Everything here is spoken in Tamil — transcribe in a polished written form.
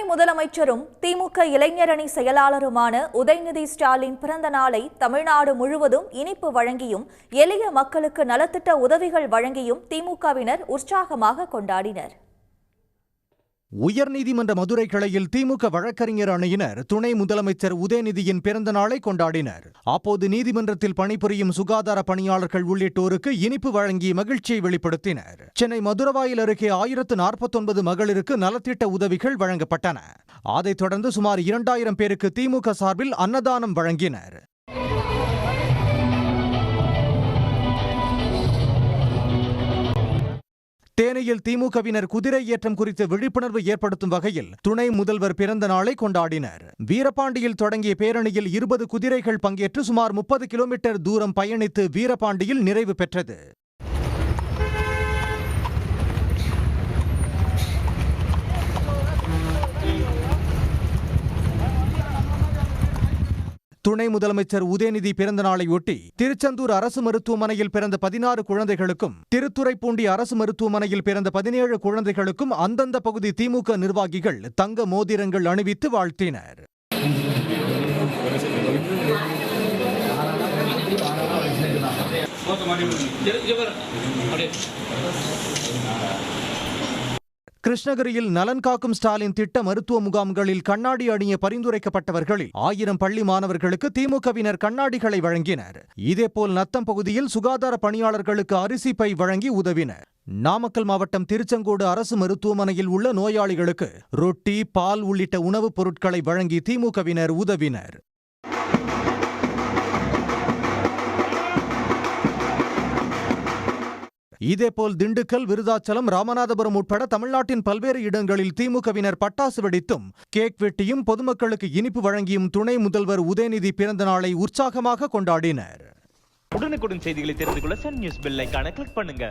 முதலமைச்சரும் திமுக இளைஞரணி செயலாளருமான உதயநிதி ஸ்டாலின் பிறந்த நாளை தமிழ்நாடு முழுவதும் இனிப்பு வழங்கியும் எளிய மக்களுக்கு நலத்திட்ட உதவிகள் வழங்கியும் திமுகவினர் உற்சாகமாக கொண்டாடினர். உயர்நீதிமன்ற மதுரை கிளையில் திமுக வழக்கறிஞர் அணியினர் துணை முதலமைச்சர் உதயநிதியின் பிறந்த நாளை கொண்டாடினர். அப்போது நீதிமன்றத்தில் பணிபுரியும் சுகாதார பணியாளர்கள் உள்ளிட்டோருக்கு இனிப்பு வழங்கி மகிழ்ச்சியை வெளிப்படுத்தினர். சென்னை மதுரவாயில் அருகே 1049 மகளிருக்கு நலத்திட்ட உதவிகள் வழங்கப்பட்டன. அதைத் தொடர்ந்து சுமார் 2000 பேருக்கு திமுக சார்பில் அன்னதானம் வழங்கினர். தேனியில் திமுகவினர் குதிரை ஏற்றம் குறித்து விழிப்புணர்வு ஏற்படுத்தும் வகையில் துணை முதல்வர் பிறந்த நாளை கொண்டாடினர். வீரபாண்டியில் தொடங்கிய பேரணியில் 20 குதிரைகள் பங்கேற்று சுமார் 30 கிலோமீட்டர் தூரம் பயணித்து வீரபாண்டியில் நிறைவு பெற்றது. துணை முதலமைச்சர் உதயநிதி பிறந்த நாளையொட்டி திருச்செந்தூர் அரசு மருத்துவமனையில் பிறந்த 16 குழந்தைகளுக்கும் திருத்துறைப்பூண்டி அரசு மருத்துவமனையில் பிறந்த 17 குழந்தைகளுக்கும் அந்தந்த பகுதி திமுக நிர்வாகிகள் தங்க மோதிரங்கள் அணிவித்து வாழ்த்தினர். கிருஷ்ணகிரியில் நலன் காக்கும் ஸ்டாலின் திட்ட மருத்துவ முகாம்களில் கண்ணாடி அணிய பரிந்துரைக்கப்பட்டவர்களில் 1000 பள்ளி மாணவர்களுக்கு திமுகவினர் கண்ணாடிகளை வழங்கினர். இதேபோல் நத்தம் பகுதியில் சுகாதார பணியாளர்களுக்கு அரிசி பை வழங்கி உதவினர். நாமக்கல் மாவட்டம் திருச்செங்கோடு அரசு மருத்துவமனையில் உள்ள நோயாளிகளுக்கு ரொட்டி, பால் உள்ளிட்ட உணவுப் பொருட்களை வழங்கி திமுகவினர் உதவினர். இதேபோல் திண்டுக்கல், விருதாச்சலம், ராமநாதபுரம் உட்பட தமிழ்நாட்டின் பல்வேறு இடங்களில் திமுகவினர் பட்டாசு வெடித்தும் கேக் வெட்டியும் பொதுமக்களுக்கு இனிப்பு வழங்கியும் துணை முதல்வர் உதயநிதி பிறந்த நாளை உற்சாகமாக கொண்டாடினர். உடனுக்குடன் செய்திகளை தெரிந்து கொள்ள சன் நியூஸ் பெல் ஐகானை கிளிக் பண்ணுங்க.